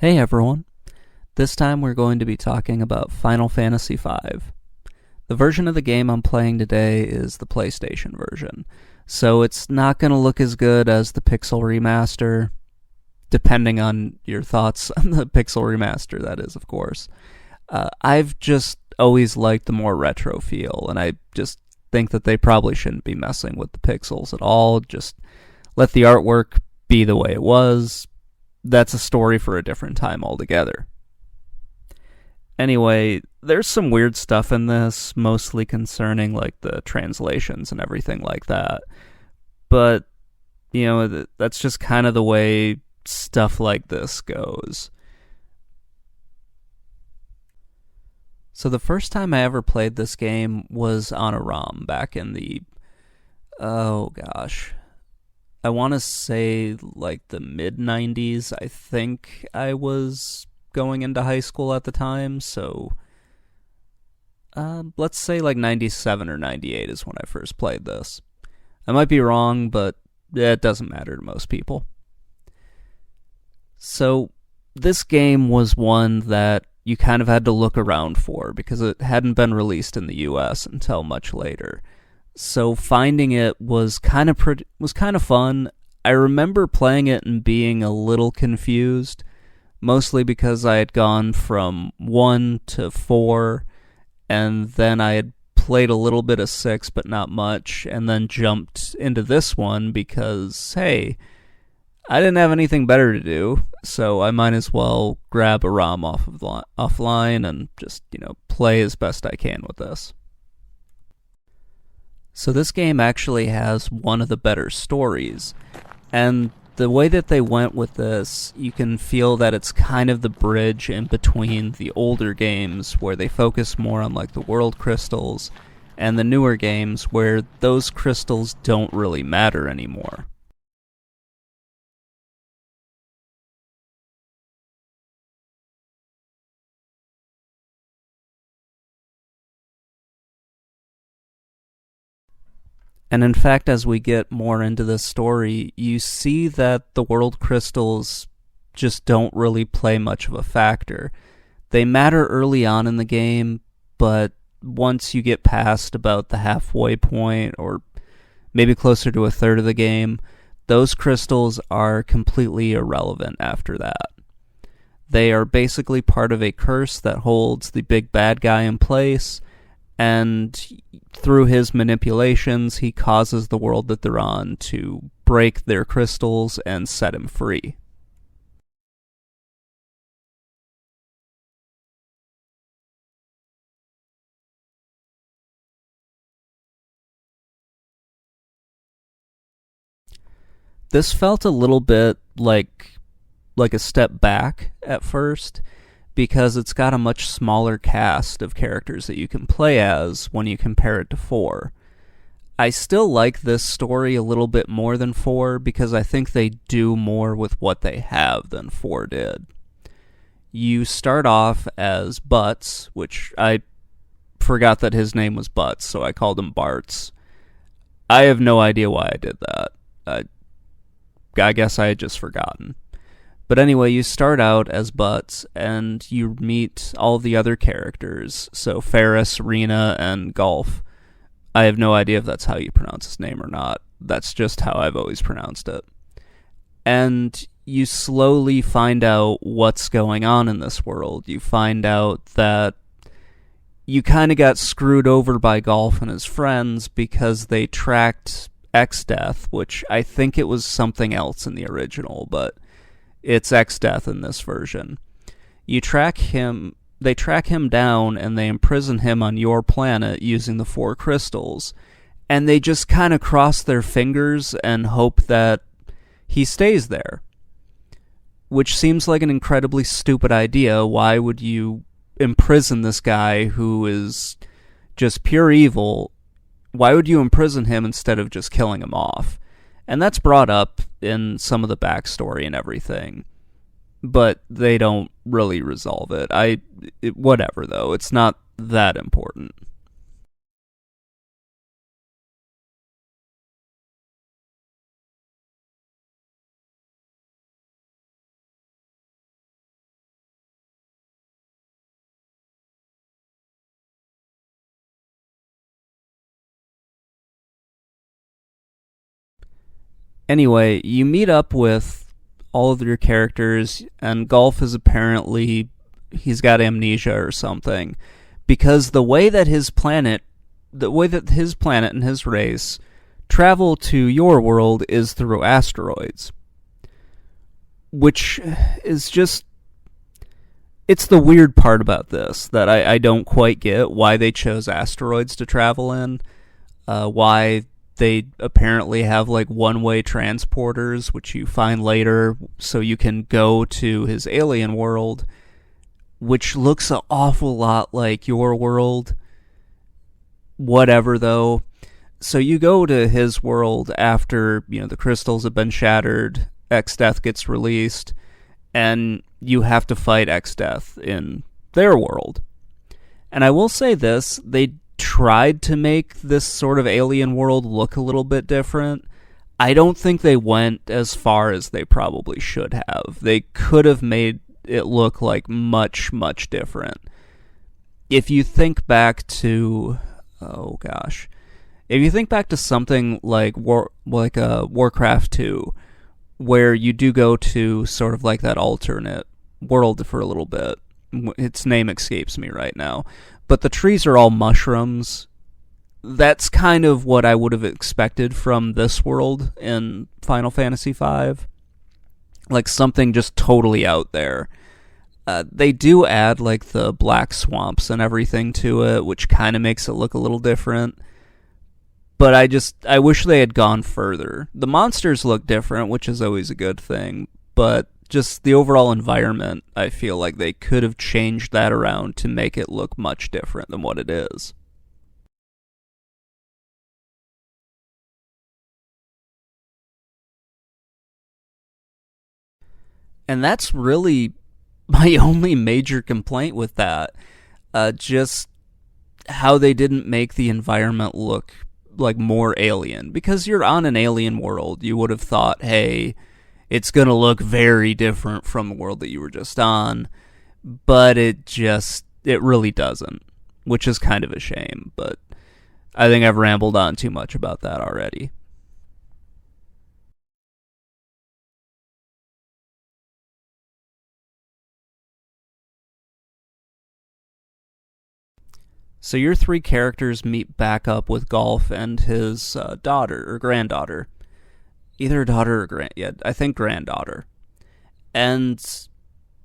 Hey everyone, this time we're going to be talking about Final Fantasy V. The version of the game I'm playing today is the PlayStation version, so it's not going to look as good as the Pixel Remaster, depending on your thoughts on the Pixel Remaster, that is, of course. I've just always liked the more retro feel, and I just think that they probably shouldn't be messing with the pixels at all. Just let the artwork be the way it was. That's a story for a different time altogether. Anyway, there's some weird stuff in this, mostly concerning like the translations and everything like that. But, that's just kind of the way stuff like this goes. So the first time I ever played this game was on a ROM back in the, oh gosh, I want to say like the mid 90s. I think I was going into high school at the time, so let's say like 97 or 98 is when I first played this. I might be wrong, but it doesn't matter to most people. So this game was one that you kind of had to look around for because it hadn't been released in the US until much later. So finding it was kind of fun. I remember playing it and being a little confused, mostly because I had gone from 1 to 4, and then I had played a little bit of 6, but not much, and then jumped into this one because, hey, I didn't have anything better to do, so I might as well grab a ROM offline and just, play as best I can with this. So this game actually has one of the better stories, and the way that they went with this, you can feel that it's kind of the bridge in between the older games where they focus more on like the world crystals and the newer games where those crystals don't really matter anymore. And in fact, as we get more into this story, you see that the world crystals just don't really play much of a factor. They matter early on in the game, but once you get past about the halfway point, or maybe closer to a third of the game, those crystals are completely irrelevant after that. They are basically part of a curse that holds the big bad guy in place, and through his manipulations, he causes the world that they're on to break their crystals and set him free. This felt a little bit like a step back at first because it's got a much smaller cast of characters that you can play as when you compare it to 4. I still like this story a little bit more than 4 because I think they do more with what they have than 4 did. You start off as Butts, which I forgot that his name was Butts, so I called him Bartz. I have no idea why I did that. I guess I had just forgotten. But anyway, you start out as Butts, and you meet all the other characters. So Ferris, Rena, and Golf. I have no idea if that's how you pronounce his name or not. That's just how I've always pronounced it. And you slowly find out what's going on in this world. You find out that you kind of got screwed over by Golf and his friends because they tracked X-Death, which I think it was something else in the original, but it's X-Death in this version. They track him down and they imprison him on your planet using the 4 crystals, and they just kind of cross their fingers and hope that he stays there. Which seems like an incredibly stupid idea. Why would you imprison this guy who is just pure evil? Why would you imprison him instead of just killing him off? And that's brought up in some of the backstory and everything. But they don't really resolve it. Whatever, though. It's not that important. Anyway, you meet up with all of your characters, and Golf is apparently he's got amnesia or something, because the way that his planet and his race travel to your world is through asteroids, which is just it's the weird part about this that I don't quite get why they chose asteroids to travel in, why they apparently have like one-way transporters, which you find later, so you can go to his alien world, which looks an awful lot like your world. Whatever, though. So you go to his world after, the crystals have been shattered, X-Death gets released, and you have to fight X-Death in their world. And I will say this, they tried to make this sort of alien world look a little bit different. I don't think they went as far as they probably should have. They could have made it look like much, much different. If you think back to... Oh, gosh. If you think back to something like Warcraft 2, where you do go to sort of like that alternate world for a little bit. Its name escapes me right now. But the trees are all mushrooms. That's kind of what I would have expected from this world in Final Fantasy V. Like something just totally out there. They do add like the black swamps and everything to it, which kind of makes it look a little different. But I wish they had gone further. The monsters look different, which is always a good thing, but just the overall environment, I feel like they could have changed that around to make it look much different than what it is. And that's really my only major complaint with that. Just how they didn't make the environment look like more alien. Because you're on an alien world, you would have thought, hey, it's going to look very different from the world that you were just on. But it really doesn't, which is kind of a shame. But I think I've rambled on too much about that already. So your three characters meet back up with Golf and his daughter or granddaughter. Either a daughter or I think granddaughter. And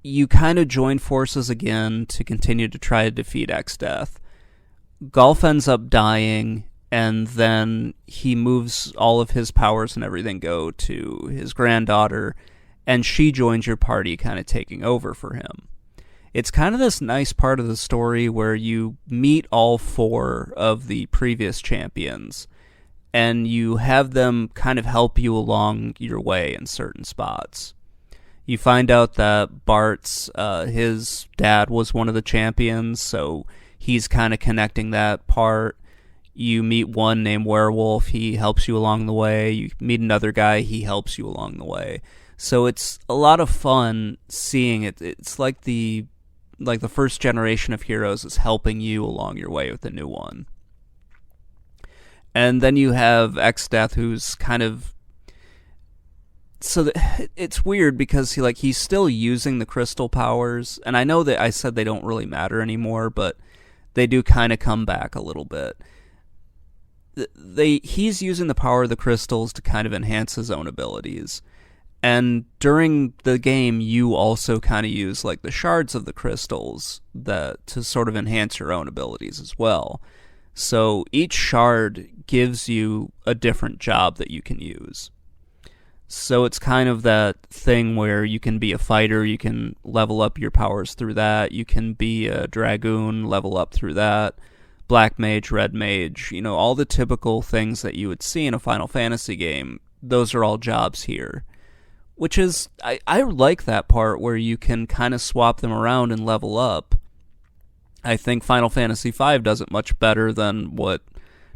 you kind of join forces again to continue to try to defeat X-Death. Golf ends up dying, and then he moves all of his powers and everything go to his granddaughter, and she joins your party, kind of taking over for him. It's kind of this nice part of the story where you meet all four of the previous champions, and you have them kind of help you along your way in certain spots. You find out that Bart's, his dad was one of the champions, so he's kind of connecting that part. You meet one named Werewolf, he helps you along the way. You meet another guy, he helps you along the way. So it's a lot of fun seeing it. It's like the first generation of heroes is helping you along your way with the new one. And then you have X-Death, who's kind of... it's weird because he's still using the crystal powers, and I know that I said they don't really matter anymore, but they do kind of come back a little bit. He's using the power of the crystals to kind of enhance his own abilities. And during the game, you also kind of use like the shards of the crystals to sort of enhance your own abilities as well. So each shard gives you a different job that you can use. So it's kind of that thing where you can be a fighter, you can level up your powers through that, you can be a dragoon, level up through that, black mage, red mage, all the typical things that you would see in a Final Fantasy game, those are all jobs here. Which is, I like that part where you can kind of swap them around and level up. I think Final Fantasy V does it much better than what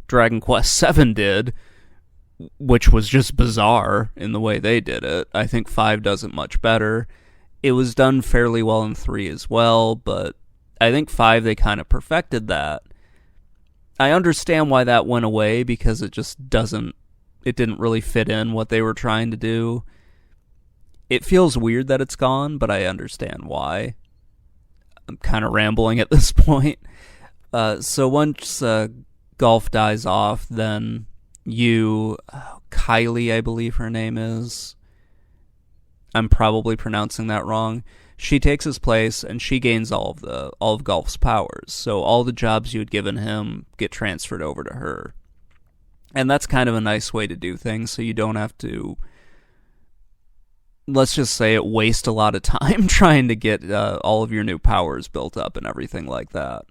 Dragon Quest VII did, which was just bizarre in the way they did it. I think 5 does it much better. It was done fairly well in 3 as well, but I think 5 they kind of perfected that. I understand why that went away because it just doesn't it didn't really fit in what they were trying to do. It feels weird that it's gone, but I understand why. I'm kind of rambling at this point. So once Golf dies off, then Kylie, I believe her name is. I'm probably pronouncing that wrong. She takes his place, and she gains all of Golf's powers. So all the jobs you had given him get transferred over to her. And that's kind of a nice way to do things, so you don't have to, let's just say it, waste a lot of time trying to get all of your new powers built up and everything like that.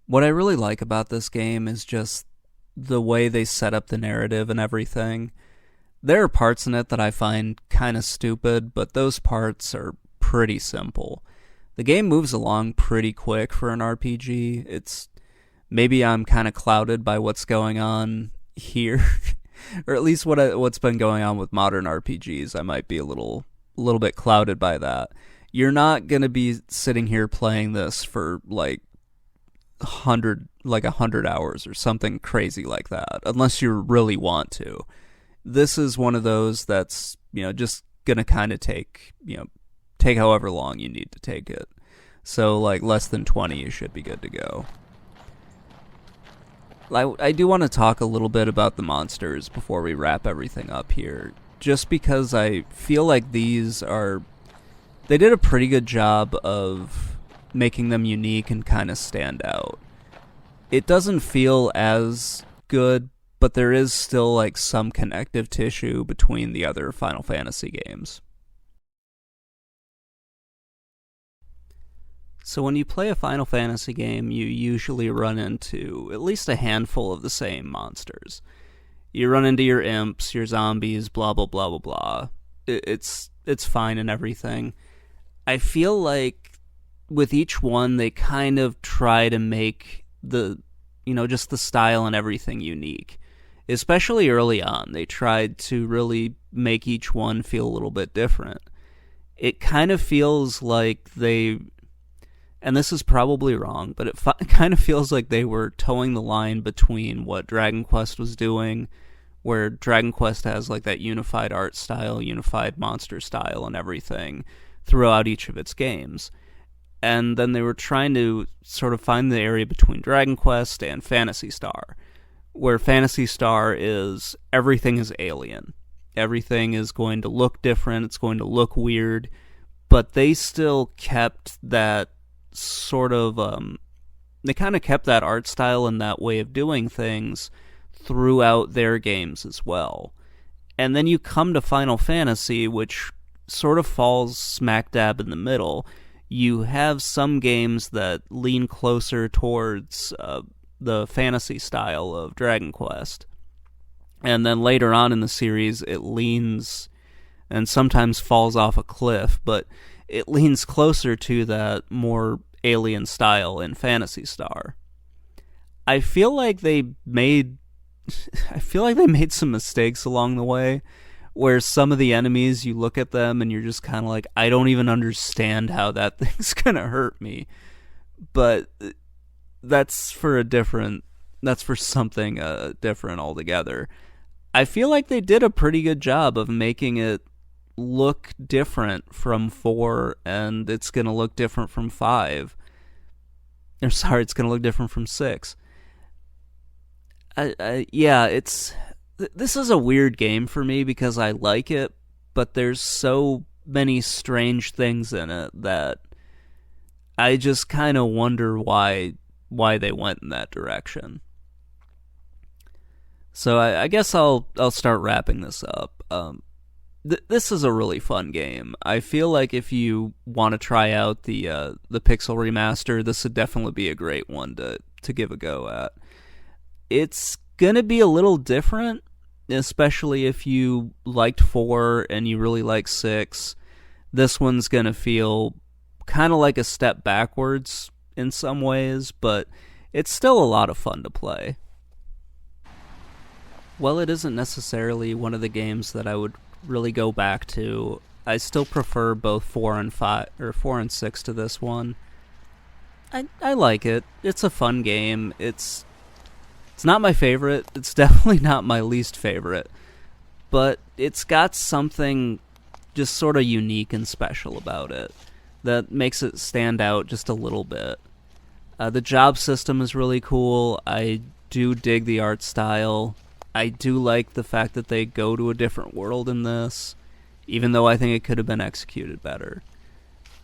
What I really like about this game is just the way they set up the narrative and everything. There are parts in it that I find kind of stupid, but those parts are pretty simple. The game moves along pretty quick for an RPG. It's maybe I'm kind of clouded by what's going on here, or at least what's been going on with modern RPGs. I might be a little bit clouded by that. You're not gonna be sitting here playing this for like 100 hours or something crazy like that, unless you really want to. This is one of those that's, just gonna kind of take however long you need to take it. So like less than 20, you should be good to go. I do want to talk a little bit about the monsters before we wrap everything up here, just because I feel like they did a pretty good job of making them unique and kind of stand out. It doesn't feel as good, but there is still like some connective tissue between the other Final Fantasy games. So when you play a Final Fantasy game, you usually run into at least a handful of the same monsters. You run into your imps, your zombies, blah blah blah blah blah. It's fine and everything. I feel like with each one, they kind of try to make just the style and everything unique. Especially early on, they tried to really make each one feel a little bit different. It kind of feels like and this is probably wrong, but it kind of feels like they were towing the line between what Dragon Quest was doing, where Dragon Quest has like that unified art style, unified monster style and everything throughout each of its games. And then they were trying to sort of find the area between Dragon Quest and Phantasy Star, where Phantasy Star is everything is alien. Everything is going to look different, it's going to look weird, but they still kept that sort of, they kind of kept that art style and that way of doing things throughout their games as well. And then you come to Final Fantasy, which sort of falls smack dab in the middle. You have some games that lean closer towards the fantasy style of Dragon Quest. And then later on in the series, it leans and sometimes falls off a cliff, but it leans closer to that more alien style in Phantasy Star. I feel like they made some mistakes along the way, where some of the enemies, you look at them and you're just kind of like, I don't even understand how that thing's gonna hurt me. But that's for something different altogether. I feel like they did a pretty good job of making it look different from 4, and it's going to look different from 5. It's going to look different from 6. This is a weird game for me because I like it, but there's so many strange things in it that I just kind of wonder why they went in that direction. So I guess I'll start wrapping this up. This is a really fun game. I feel like if you want to try out the Pixel remaster, this would definitely be a great one to give a go at. It's gonna be a little different, especially if you liked 4 and you really like 6. This one's gonna feel kind of like a step backwards in some ways, but it's still a lot of fun to play. While it isn't necessarily one of the games that I would really go back to, I still prefer both 4 and 5 or 4 and 6 to this one. I like it. It's a fun game. It's not my favorite. It's definitely not my least favorite. But it's got something just sort of unique and special about it that makes it stand out just a little bit. The job system is really cool. I do dig the art style. I do like the fact that they go to a different world in this, even though I think it could have been executed better.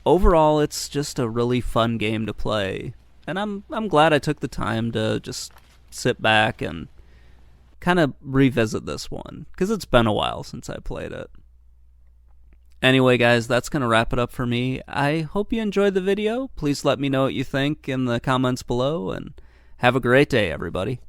Overall, it's just a really fun game to play, and I'm glad I took the time to just sit back and kind of revisit this one, because it's been a while since I played it. Anyway, guys, that's going to wrap it up for me. I hope you enjoyed the video. Please let me know what you think in the comments below, and have a great day, everybody.